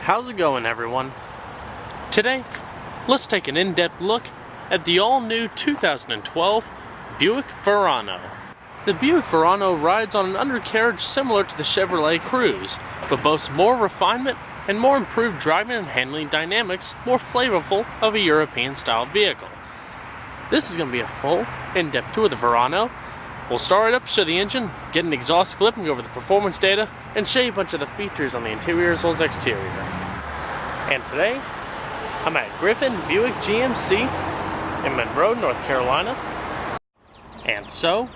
How's it going, everyone? Today, let's take an in-depth look at the all-new 2012 Buick Verano. The Buick Verano rides on an undercarriage similar to the Chevrolet Cruze, but boasts more refinement and more improved driving and handling dynamics, more flavorful of a European-style vehicle. This is going to be a full, in-depth tour of the Verano. We'll start it up, show the engine, get an exhaust clip, and go over the performance data, and show you a bunch of the features on the interior as well as exterior. And today, I'm at Griffin Buick GMC in Monroe, North Carolina. And so,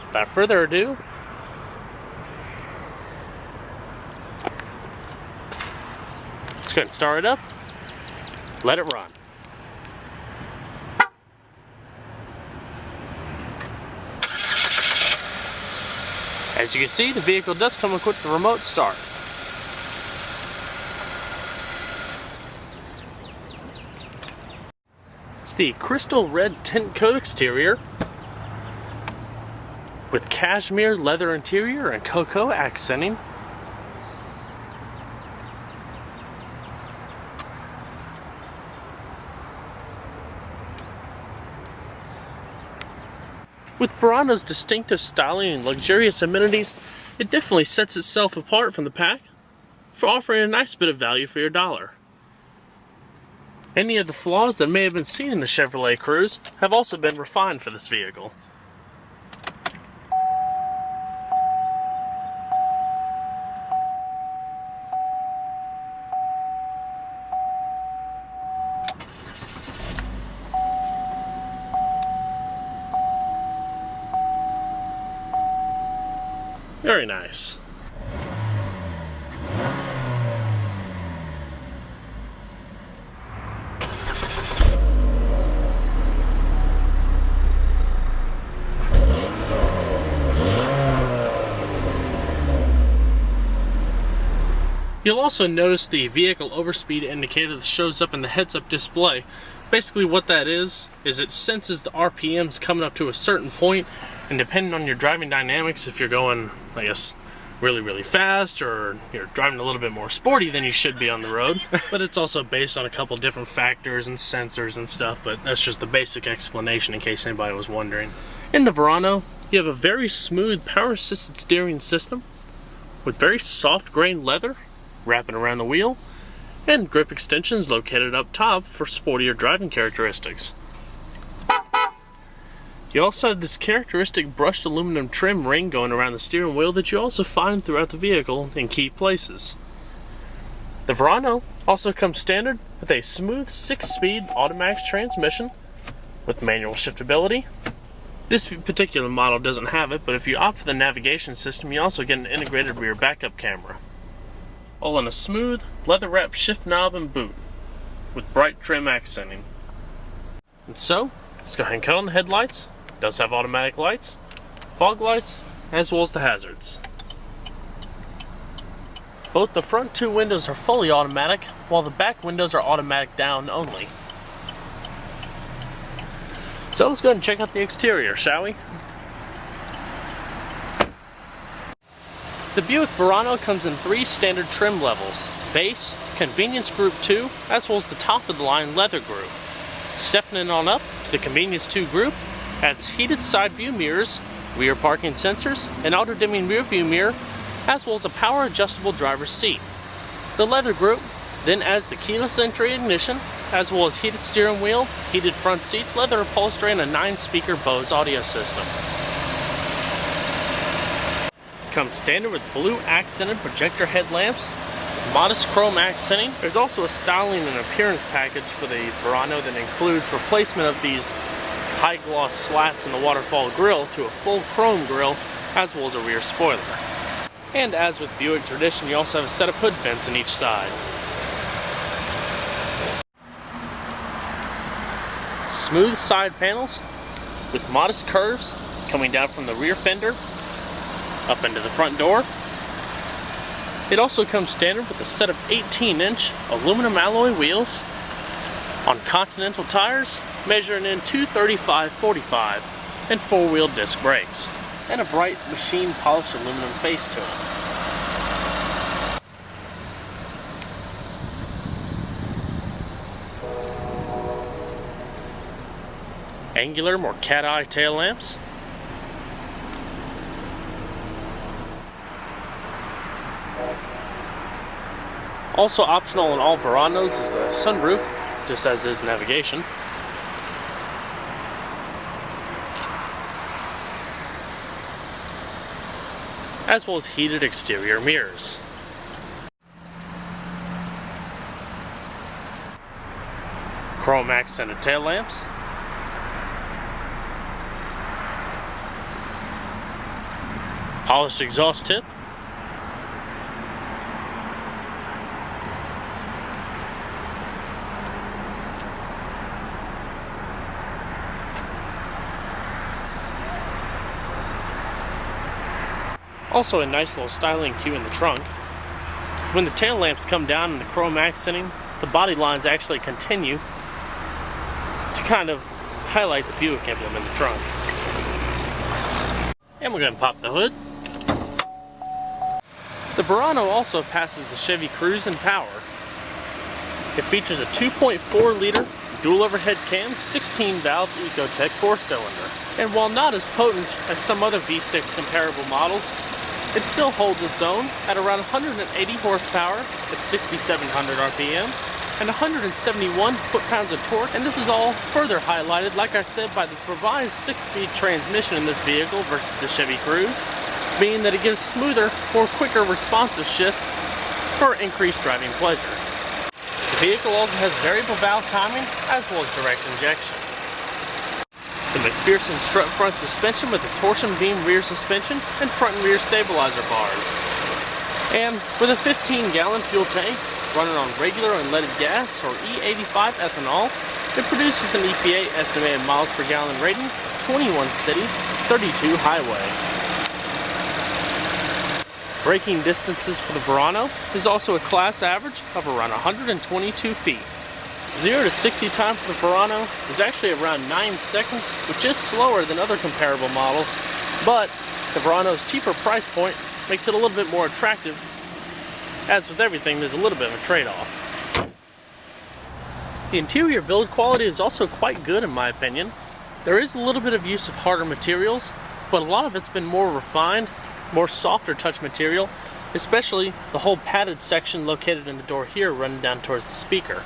without further ado, let's go ahead and start it up, let it run. As you can see, the vehicle does come equipped with a remote start. It's the crystal red tint coat exterior with cashmere leather interior and cocoa accenting. With Verano's distinctive styling and luxurious amenities, it definitely sets itself apart from the pack for offering a nice bit of value for your dollar. Any of the flaws that may have been seen in the Chevrolet Cruze have also been refined for this vehicle. Very nice. You'll also notice the vehicle overspeed indicator that shows up in the heads-up display. Basically what that is it senses the RPMs coming up to a certain point, and depending on your driving dynamics, if you're going, I guess, really fast, or you're driving a little bit more sporty than you should be on the road. But it's also based on a couple different factors and sensors and stuff, but that's just the basic explanation in case anybody was wondering. In the Verano, you have a very smooth power-assisted steering system with very soft grain leather wrapping around the wheel, and grip extensions located up top for sportier driving characteristics. You also have this characteristic brushed aluminum trim ring going around the steering wheel that you also find throughout the vehicle in key places. The Verano also comes standard with a smooth 6-speed automatic transmission with manual shiftability. This particular model doesn't have it, but if you opt for the navigation system, you also get an integrated rear backup camera. All in a smooth, leather-wrapped shift knob and boot with bright trim accenting. And so, let's go ahead and cut on the headlights. It does have automatic lights, fog lights, as well as the hazards. Both the front two windows are fully automatic, while the back windows are automatic down only. So let's go ahead and check out the exterior, shall we? The Buick Verano comes in 3 standard trim levels: Base, Convenience Group 2, as well as the top-of-the-line Leather Group. Stepping on up to the Convenience 2 group adds heated side view mirrors, rear parking sensors, an auto-dimming rear view mirror, as well as a power-adjustable driver's seat. The Leather Group then adds the keyless entry ignition, as well as heated steering wheel, heated front seats, leather upholstery, and a 9-speaker Bose audio system. Comes standard with blue accented projector headlamps, modest chrome accenting. There's also a styling and appearance package for the Verano that includes replacement of these high gloss slats in the waterfall grille to a full chrome grille, as well as a rear spoiler. And as with Buick tradition, you also have a set of hood vents on each side. Smooth side panels with modest curves coming down from the rear fender up into the front door. It also comes standard with a set of 18-inch aluminum alloy wheels on Continental tires, measuring in 235/45, and 4-wheel disc brakes, and a bright machine polished aluminum face to it. Angular, more cat-eye tail lamps. Also optional in all Veranos is the sunroof, just as is navigation. As well as heated exterior mirrors. Chrome accented tail lamps. Polished exhaust tip. Also a nice little styling cue in the trunk. When the tail lamps come down in the chrome accenting, the body lines actually continue to kind of highlight the Buick emblem in the trunk. And we're going to pop the hood. The Verano also passes the Chevy Cruze in power. It features a 2.4 liter dual overhead cam 16 valve Ecotec 4-cylinder. And while not as potent as some other V6 comparable models, it still holds its own at around 180 horsepower at 6,700 RPM and 171 foot-pounds of torque. And this is all further highlighted, like I said, by the revised 6-speed transmission in this vehicle versus the Chevy Cruze, meaning that it gives smoother, more quicker responsive shifts for increased driving pleasure. The vehicle also has variable valve timing as well as direct injection. It's a McPherson strut front suspension with a torsion beam rear suspension and front and rear stabilizer bars. And with a 15-gallon fuel tank running on regular unleaded gas or E85 ethanol, it produces an EPA estimated miles per gallon rating, 21 city, 32 highway. Braking distances for the Verano is also a class average of around 122 feet. 0 to 60 time for the Verano is actually around 9 seconds, which is slower than other comparable models, but the Verano's cheaper price point makes it a little bit more attractive. As with everything, there's a little bit of a trade-off. The interior build quality is also quite good in my opinion. There is a little bit of use of harder materials, but a lot of it's been more refined, more softer touch material, especially the whole padded section located in the door here running down towards the speaker.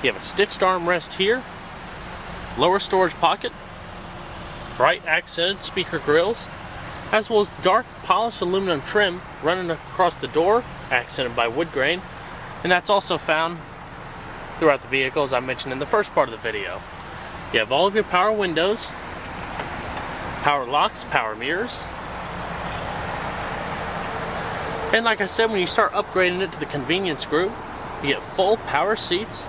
You have a stitched armrest here, lower storage pocket, bright accented speaker grills, as well as dark polished aluminum trim running across the door, accented by wood grain, and that's also found throughout the vehicle as I mentioned in the first part of the video. You have all of your power windows, power locks, power mirrors, and like I said, when you start upgrading it to the convenience group, you get full power seats,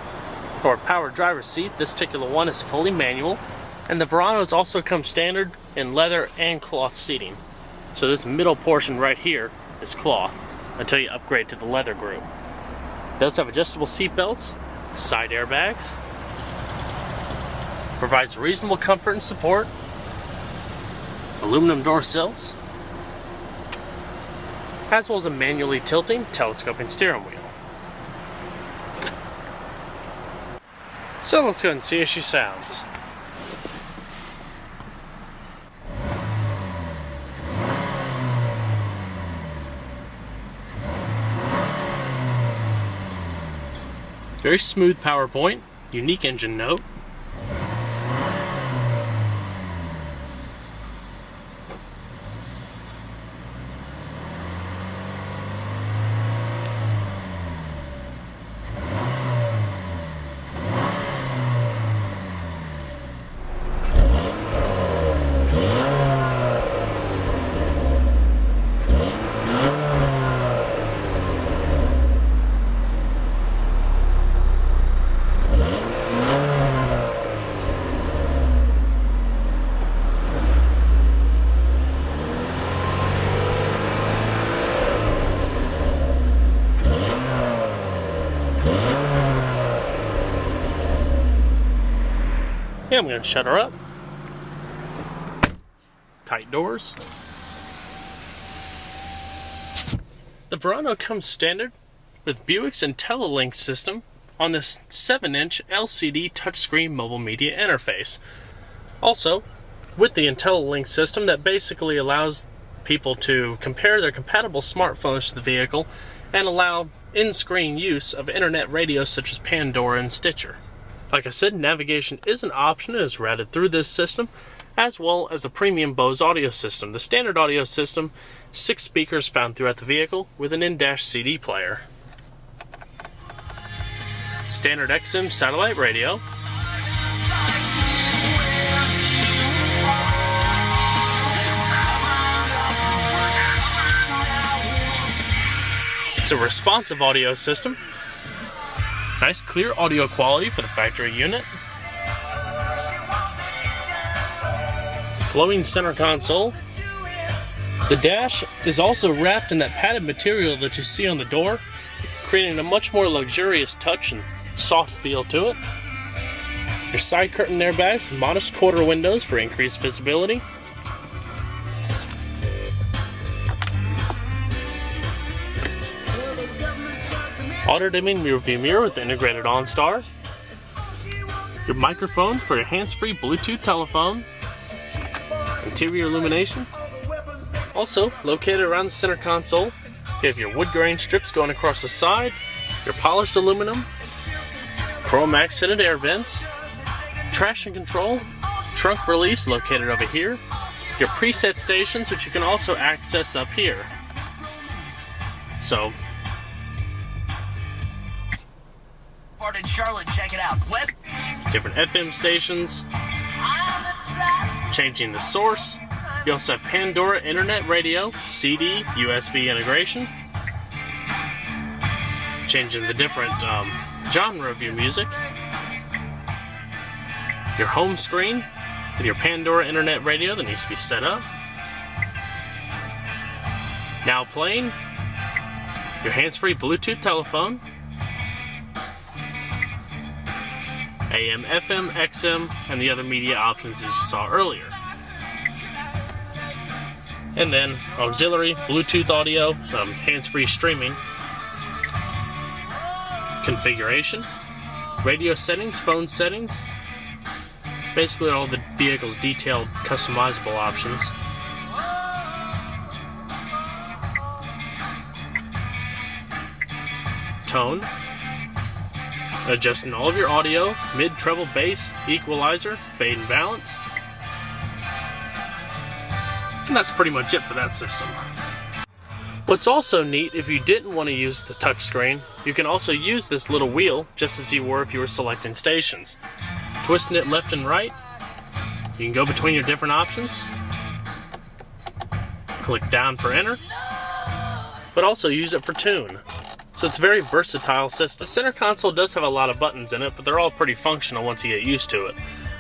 or power driver's seat. This particular one is fully manual, and the Veranos also come standard in leather and cloth seating. So this middle portion right here is cloth until you upgrade to the leather group. It does have adjustable seat belts, side airbags, provides reasonable comfort and support, aluminum door sills, as well as a manually tilting telescoping steering wheel. So let's go and see how she sounds. Very smooth power point, unique engine note. Yeah, I'm going to shut her up. Tight doors. The Verano comes standard with Buick's IntelliLink system on this 7-inch LCD touchscreen mobile media interface. Also, with the IntelliLink system, that basically allows people to compare their compatible smartphones to the vehicle and allow in-screen use of internet radios such as Pandora and Stitcher. Like I said, navigation is an option and is routed through this system, as well as a premium Bose audio system. The standard audio system, 6 speakers found throughout the vehicle with an in-dash CD player. Standard XM satellite radio. It's a responsive audio system. Nice clear audio quality for the factory unit. Flowing center console. The dash is also wrapped in that padded material that you see on the door, creating a much more luxurious touch and soft feel to it. Your side curtain airbags with modest quarter windows for increased visibility. Auto-dimming rearview mirror with the integrated OnStar. Your microphone for your hands-free Bluetooth telephone. Interior illumination. Also, located around the center console, you have your wood grain strips going across the side, your polished aluminum, chrome accented air vents, traction control, trunk release located over here, your preset stations, which you can also access up here. So, in Charlotte, check it out. Different FM stations, changing the source. You also have Pandora internet radio, CD, USB integration, changing the different genre of your music. Your home screen with your Pandora internet radio that needs to be set up. Now playing your hands-free Bluetooth telephone. AM, FM, XM, and the other media options as you saw earlier. And then auxiliary, Bluetooth audio, hands-free streaming, configuration, radio settings, phone settings, basically all the vehicle's detailed customizable options. Tone, adjusting all of your audio, mid, treble, bass, equalizer, fade and balance. And that's pretty much it for that system. What's also neat, if you didn't want to use the touchscreen, you can also use this little wheel just as you were if you were selecting stations. Twisting it left and right, you can go between your different options. Click down for enter, but also use it for tune. So it's a very versatile system. The center console does have a lot of buttons in it, but they're all pretty functional once you get used to it.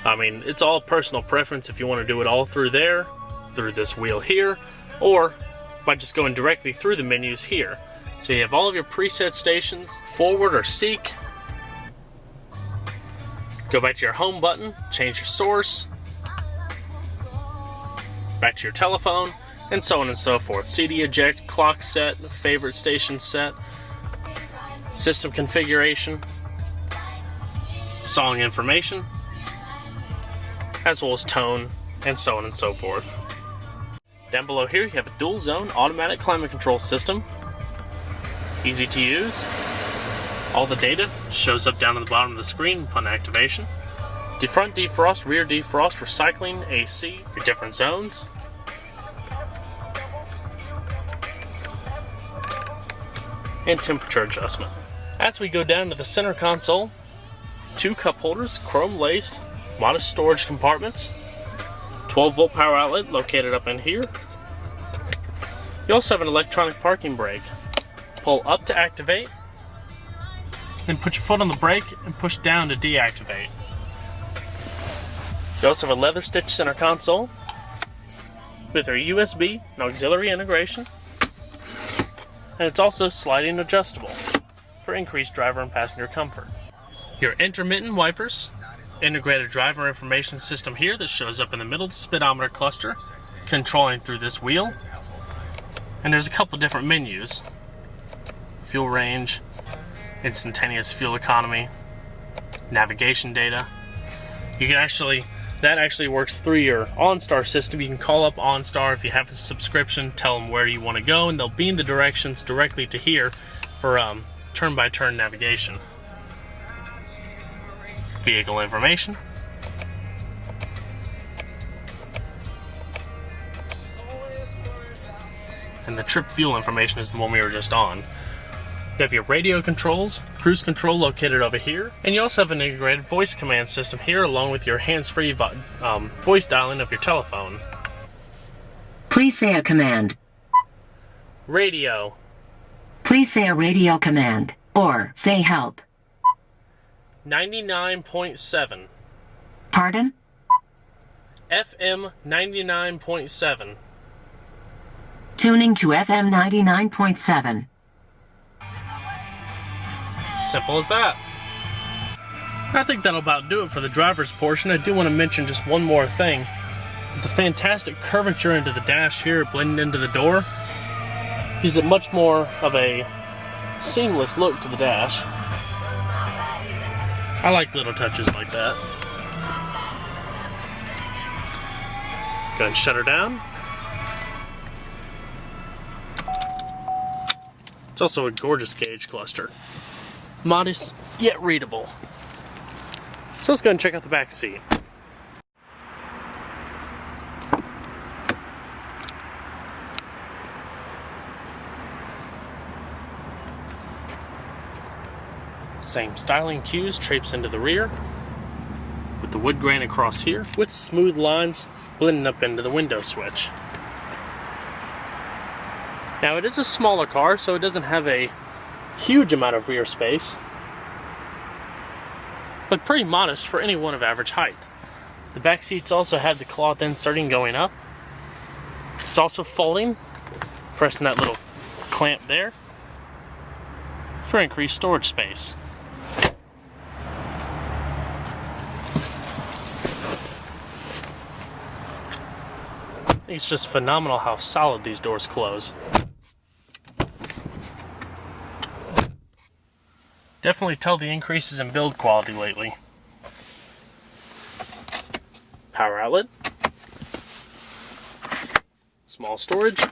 I mean, it's all personal preference if you want to do it all through there, through this wheel here, or by just going directly through the menus here. So you have all of your preset stations, forward or seek. Go back to your home button, change your source, back to your telephone, and so on and so forth. CD eject, clock set, favorite station set, system configuration, song information, as well as tone, and so on and so forth. Down below here you have a dual zone automatic climate control system. Easy to use. All the data shows up down at the bottom of the screen upon activation. Front defrost, rear defrost, recycling, AC, your different zones. And temperature adjustment. As we go down to the center console, 2 cup holders, chrome laced, modest storage compartments, 12-volt power outlet located up in here. You also have an electronic parking brake. Pull up to activate, then put your foot on the brake and push down to deactivate. You also have a leather stitched center console with our USB and auxiliary integration, and it's also sliding adjustable for increased driver and passenger comfort. Your intermittent wipers, integrated driver information system here that shows up in the middle of the speedometer cluster, controlling through this wheel. And there's a couple different menus. Fuel range, instantaneous fuel economy, navigation data. You can actually That actually works through your OnStar system. You can call up OnStar if you have a subscription, tell them where you want to go, and they'll beam the directions directly to here for turn-by-turn navigation. Vehicle information. And the trip fuel information is the one we were just on. You have your radio controls, cruise control located over here, and you also have an integrated voice command system here along with your hands-free voice dialing of your telephone. Please say a command. Radio. Please say a radio command, or say help. 99.7. Pardon? FM 99.7. Tuning to FM 99.7. Simple as that. I think that'll about do it for the driver's portion. I do want to mention just one more thing. The fantastic curvature into the dash here, blending into the door, gives it much more of a seamless look to the dash. I like little touches like that. Go ahead and shut her down. It's also a gorgeous gauge cluster. Modest, yet readable. So let's go and check out the back seat. Same styling cues traipse into the rear, with the wood grain across here, with smooth lines blending up into the window switch. Now it is a smaller car, so it doesn't have a huge amount of rear space, but pretty modest for anyone of average height. The back seats also have the cloth inserting going up. It's also folding, pressing that little clamp there for increased storage space. I think it's just phenomenal how solid these doors close. Definitely tell the increases in build quality lately. Power outlet. Small storage.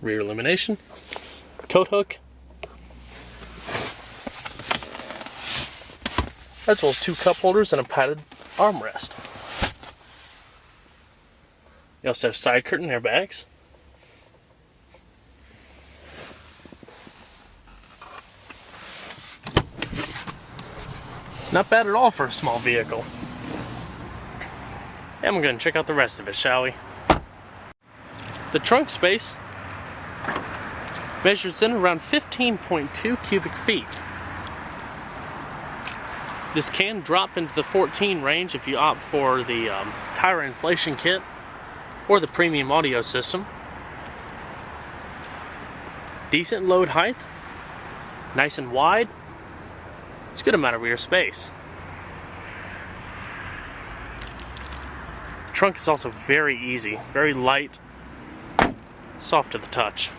Rear illumination. Coat hook. As well as 2 cup holders and a padded armrest. You also have side curtain airbags. Not bad at all for a small vehicle. And we're going to check out the rest of it, shall we? The trunk space measures in around 15.2 cubic feet. This can drop into the 14 range if you opt for the tire inflation kit or the premium audio system. Decent load height, nice and wide. It's a good amount of rear space. The trunk is also very easy, very light, soft to the touch.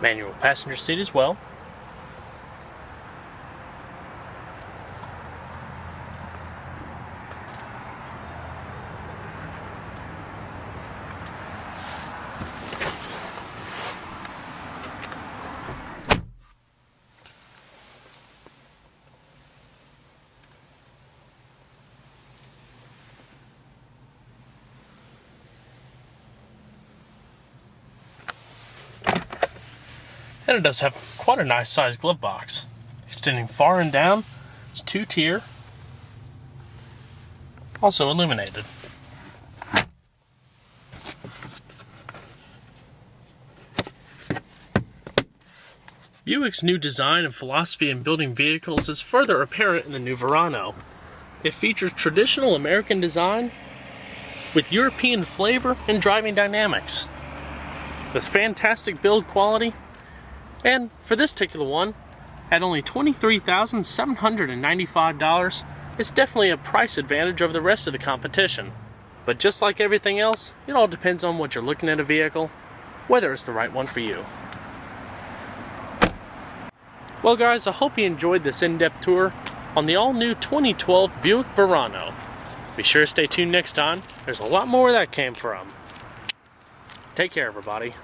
Manual passenger seat as well. And it does have quite a nice sized glove box. Extending far and down, it's 2-tier. Also illuminated. Buick's new design and philosophy in building vehicles is further apparent in the new Verano. It features traditional American design with European flavor and driving dynamics, with fantastic build quality, and for this particular one, at only $23,795, it's definitely a price advantage over the rest of the competition. But just like everything else, it all depends on what you're looking at a vehicle, whether it's the right one for you. Well guys, I hope you enjoyed this in-depth tour on the all-new 2012 Buick Verano. Be sure to stay tuned next time. There's a lot more where that came from. Take care, everybody.